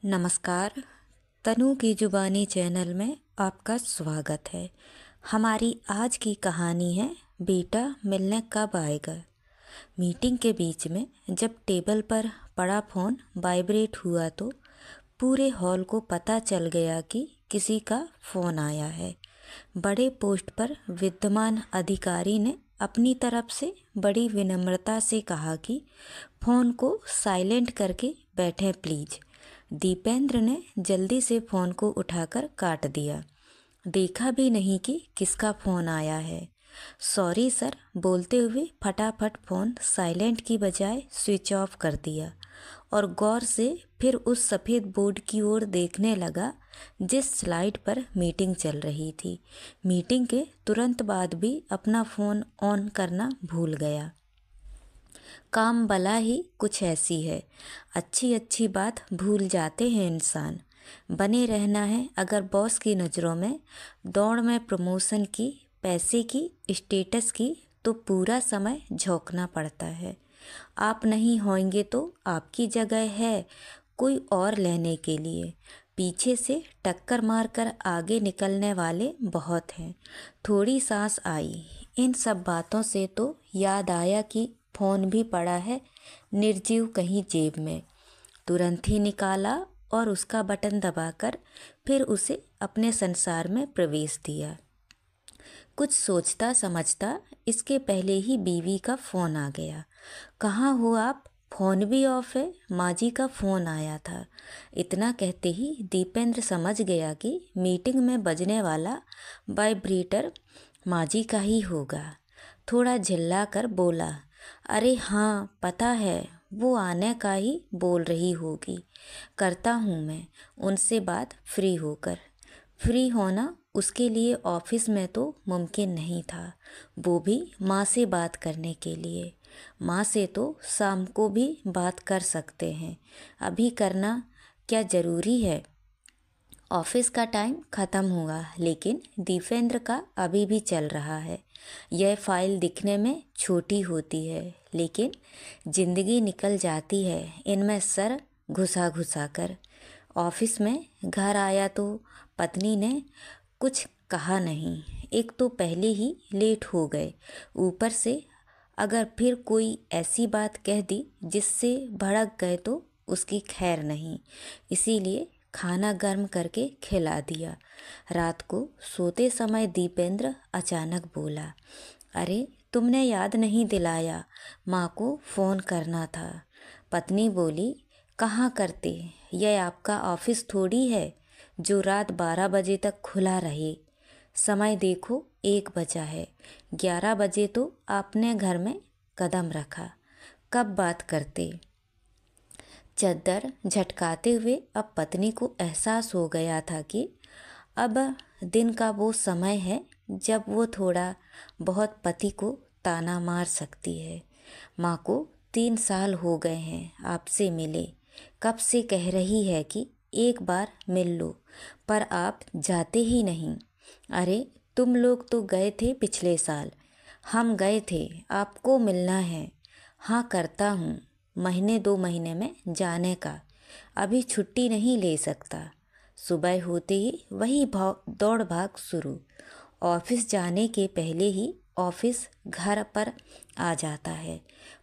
नमस्कार। तनु की जुबानी चैनल में आपका स्वागत है। हमारी आज की कहानी है बेटा मिलने कब आएगा। मीटिंग के बीच में जब टेबल पर पड़ा फ़ोन वाइब्रेट हुआ तो पूरे हॉल को पता चल गया कि किसी का फ़ोन आया है। बड़े पोस्ट पर विद्यमान अधिकारी ने अपनी तरफ से बड़ी विनम्रता से कहा कि फ़ोन को साइलेंट करके बैठें प्लीज़। दीपेंद्र ने जल्दी से फ़ोन को उठाकर काट दिया। देखा भी नहीं कि किसका फ़ोन आया है। सॉरी सर बोलते हुए फटाफट फ़ोन साइलेंट की बजाय स्विच ऑफ कर दिया और गौर से फिर उस सफ़ेद बोर्ड की ओर देखने लगा जिस स्लाइड पर मीटिंग चल रही थी। मीटिंग के तुरंत बाद भी अपना फ़ोन ऑन करना भूल गया। काम भला ही कुछ ऐसी है, अच्छी अच्छी बात भूल जाते हैं इंसान। बने रहना है अगर बॉस की नज़रों में, दौड़ में प्रमोशन की, पैसे की, स्टेटस की, तो पूरा समय झोंकना पड़ता है। आप नहीं होंगे तो आपकी जगह है कोई और लेने के लिए। पीछे से टक्कर मारकर आगे निकलने वाले बहुत हैं। थोड़ी सांस आई। इन सब बातों से तो याद आया कि फ़ोन भी पड़ा है निर्जीव कहीं जेब में। तुरंत ही निकाला और उसका बटन दबाकर फिर उसे अपने संसार में प्रवेश दिया। कुछ सोचता समझता इसके पहले ही बीवी का फ़ोन आ गया। कहाँ हो आप? फ़ोन भी ऑफ है, माँ जी का फ़ोन आया था। इतना कहते ही दीपेंद्र समझ गया कि मीटिंग में बजने वाला वाइब्रेटर माँ जी का ही होगा। थोड़ा झिल्ला कर बोला, अरे हाँ पता है, वो आने का ही बोल रही होगी। करता हूँ मैं उनसे बात फ्री होकर। फ्री होना उसके लिए ऑफिस में तो मुमकिन नहीं था, वो भी माँ से बात करने के लिए। माँ से तो शाम को भी बात कर सकते हैं, अभी करना क्या ज़रूरी है। ऑफिस का टाइम ख़त्म हुआ लेकिन दीपेंद्र का अभी भी चल रहा है। यह फाइल दिखने में छोटी होती है लेकिन ज़िंदगी निकल जाती है इनमें सर घुसा घुसा कर। ऑफिस में घर आया तो पत्नी ने कुछ कहा नहीं। एक तो पहले ही लेट हो गए, ऊपर से अगर फिर कोई ऐसी बात कह दी जिससे भड़क गए तो उसकी खैर नहीं। इसीलिए खाना गर्म करके खिला दिया। रात को सोते समय दीपेंद्र अचानक बोला, अरे तुमने याद नहीं दिलाया, माँ को फ़ोन करना था। पत्नी बोली, कहाँ करते, यह आपका ऑफिस थोड़ी है जो रात 12 बजे तक खुला रहे। समय देखो 1 बजा है, 11 बजे तो आपने घर में कदम रखा, कब बात करते। चद्दर झटकाते हुए अब पत्नी को एहसास हो गया था कि अब दिन का वो समय है जब वो थोड़ा बहुत पति को ताना मार सकती है। माँ को 3 साल हो गए हैं आपसे मिले, कब से कह रही है कि एक बार मिल लो, पर आप जाते ही नहीं। अरे तुम लोग तो गए थे पिछले साल, हम गए थे, आपको मिलना है। हाँ करता हूँ, महीने 2 महीने में जाने का, अभी छुट्टी नहीं ले सकता। सुबह होते ही वही दौड़ भाग शुरू। ऑफिस जाने के पहले ही ऑफिस घर पर आ जाता है।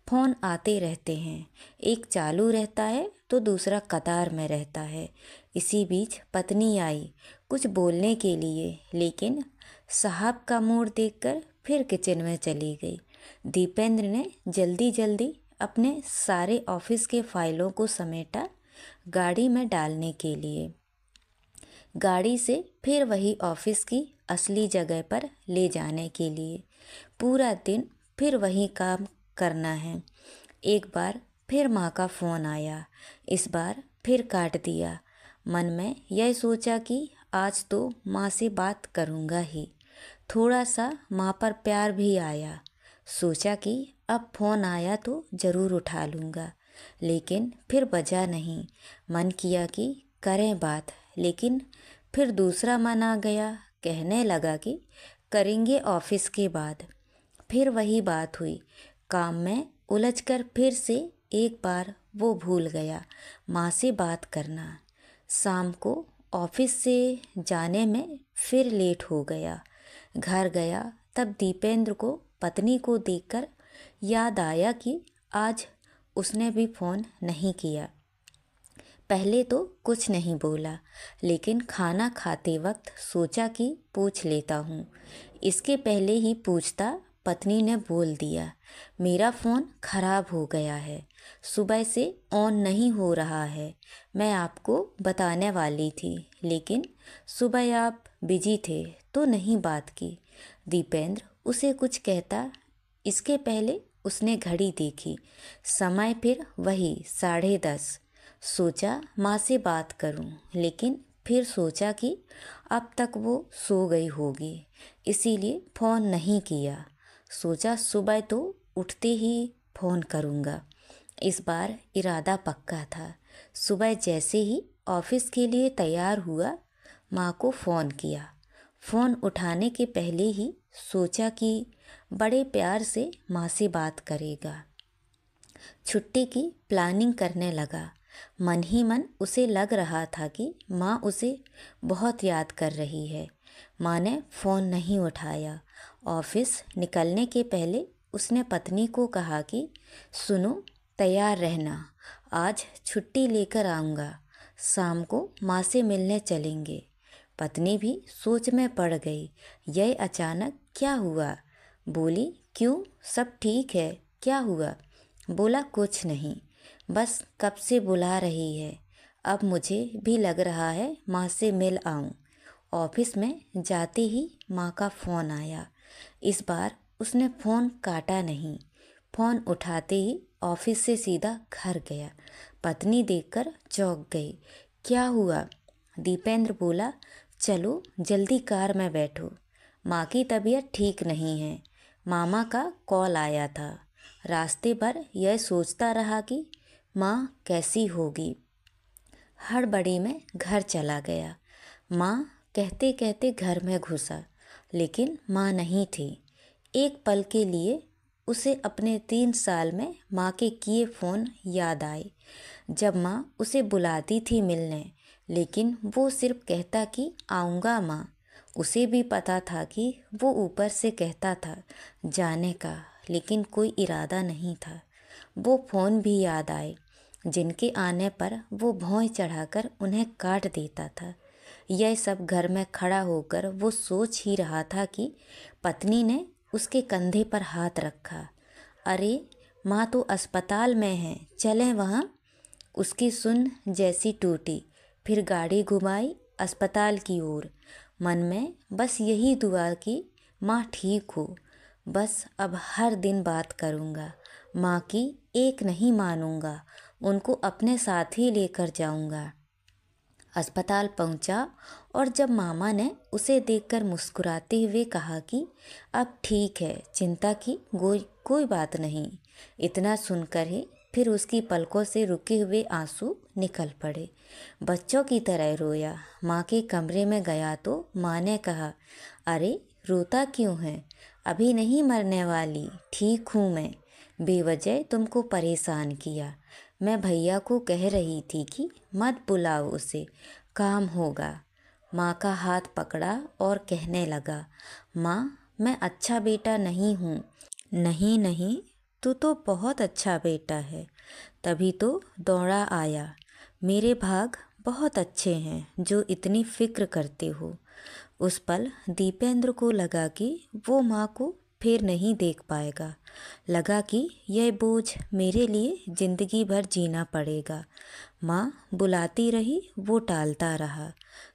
फ़ोन आते रहते हैं, एक चालू रहता है तो दूसरा कतार में रहता है। इसी बीच पत्नी आई कुछ बोलने के लिए, लेकिन साहब का मूड देखकर फिर किचन में चली गई। दीपेंद्र ने जल्दी जल्दी अपने सारे ऑफिस के फाइलों को समेटा गाड़ी में डालने के लिए। गाड़ी से फिर वही ऑफिस की असली जगह पर ले जाने के लिए। पूरा दिन फिर वही काम करना है। एक बार फिर माँ का फ़ोन आया, इस बार फिर काट दिया। मन में यह सोचा कि आज तो माँ से बात करूँगा ही। थोड़ा सा माँ पर प्यार भी आया। सोचा कि अब फ़ोन आया तो ज़रूर उठा लूँगा, लेकिन फिर बजा नहीं। मन किया कि करें बात, लेकिन फिर दूसरा मन आ गया, कहने लगा कि करेंगे ऑफिस के बाद। फिर वही बात हुई। काम में उलझकर फिर से एक बार वो भूल गया माँ से बात करना। शाम को ऑफिस से जाने में फिर लेट हो गया। घर गया तब दीपेंद्र को पत्नी को देखकर याद आया कि आज उसने भी फ़ोन नहीं किया। पहले तो कुछ नहीं बोला, लेकिन खाना खाते वक्त सोचा कि पूछ लेता हूँ। इसके पहले ही पूछता पत्नी ने बोल दिया, मेरा फ़ोन खराब हो गया है, सुबह से ऑन नहीं हो रहा है। मैं आपको बताने वाली थी, लेकिन सुबह आप बिजी थे तो नहीं बात की। दीपेंद्र उसे कुछ कहता, इसके पहले उसने घड़ी देखी, समय फिर वही 10:30। सोचा माँ से बात करूं, लेकिन फिर सोचा कि अब तक वो सो गई होगी, इसीलिए फ़ोन नहीं किया। सोचा सुबह तो उठते ही फ़ोन करूँगा। इस बार इरादा पक्का था। सुबह जैसे ही ऑफिस के लिए तैयार हुआ, माँ को फ़ोन किया। फ़ोन उठाने के पहले ही सोचा कि बड़े प्यार से माँ से बात करेगा। छुट्टी की प्लानिंग करने लगा। मन ही मन उसे लग रहा था कि माँ उसे बहुत याद कर रही है। माँ ने फ़ोन नहीं उठाया। ऑफिस निकलने के पहले उसने पत्नी को कहा कि सुनो, तैयार रहना, आज छुट्टी लेकर आऊँगा, शाम को माँ से मिलने चलेंगे। पत्नी भी सोच में पड़ गई, यह अचानक क्या हुआ। बोली, क्यों, सब ठीक है, क्या हुआ। बोला, कुछ नहीं, बस कब से बुला रही है, अब मुझे भी लग रहा है माँ से मिल आऊँ। ऑफिस में जाते ही माँ का फ़ोन आया। इस बार उसने फ़ोन काटा नहीं। फ़ोन उठाते ही ऑफिस से सीधा घर गया। पत्नी देखकर चौंक गई। क्या हुआ। दीपेंद्र बोला, चलो जल्दी कार में बैठो, माँ की तबीयत ठीक नहीं है, मामा का कॉल आया था। रास्ते पर यह सोचता रहा कि माँ कैसी होगी। हड़बड़ी में घर चला गया। माँ कहते कहते घर में घुसा, लेकिन माँ नहीं थी। एक पल के लिए उसे अपने 3 साल में माँ के किए फ़ोन याद आए, जब माँ उसे बुलाती थी मिलने, लेकिन वो सिर्फ कहता कि आऊँगा माँ। उसे भी पता था कि वो ऊपर से कहता था जाने का, लेकिन कोई इरादा नहीं था। वो फ़ोन भी याद आए, जिनके आने पर वो भौं चढ़ाकर उन्हें काट देता था। यह सब घर में खड़ा होकर वो सोच ही रहा था कि पत्नी ने उसके कंधे पर हाथ रखा। अरे, माँ तो अस्पताल में है, चलें वहाँ। उसकी सुन जैसी टूटी, फिर गाड़ी घुमाई अस्पताल की ओर। मन में बस यही दुआ कि माँ ठीक हो। बस अब हर दिन बात करूँगा, माँ की एक नहीं मानूँगा, उनको अपने साथ ही लेकर जाऊँगा। अस्पताल पहुंचा और जब मामा ने उसे देखकर मुस्कुराते हुए कहा कि अब ठीक है, चिंता की कोई बात नहीं, इतना सुनकर ही फिर उसकी पलकों से रुके हुए आंसू निकल पड़े। बच्चों की तरह रोया। माँ के कमरे में गया तो माँ ने कहा, अरे रोता क्यों है, अभी नहीं मरने वाली, ठीक हूँ मैं, बेवजह तुमको परेशान किया। मैं भैया को कह रही थी कि मत बुलाओ उसे, काम होगा। माँ का हाथ पकड़ा और कहने लगा, माँ मैं अच्छा बेटा नहीं हूँ। नहीं नहीं, तू तो बहुत अच्छा बेटा है, तभी तो दौड़ा आया। मेरे भाग बहुत अच्छे हैं जो इतनी फिक्र करते हो। उस पल दीपेंद्र को लगा कि वो माँ को फिर नहीं देख पाएगा। लगा कि यह बोझ मेरे लिए ज़िंदगी भर जीना पड़ेगा। माँ बुलाती रही, वो टालता रहा।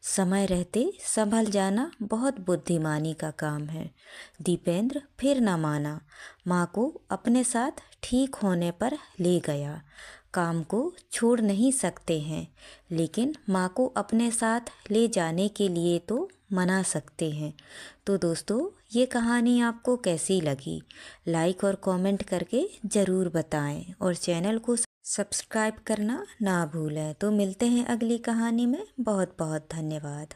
समय रहते संभल जाना बहुत बुद्धिमानी का काम है। दीपेंद्र फिर न माना। माँ को अपने साथ ठीक होने पर ले गया। काम को छोड़ नहीं सकते हैं, लेकिन माँ को अपने साथ ले जाने के लिए तो मना सकते हैं। तो दोस्तों, ये कहानी आपको कैसी लगी, लाइक और कमेंट करके ज़रूर बताएं और चैनल को सब्सक्राइब करना ना भूलें। तो मिलते हैं अगली कहानी में। बहुत बहुत धन्यवाद।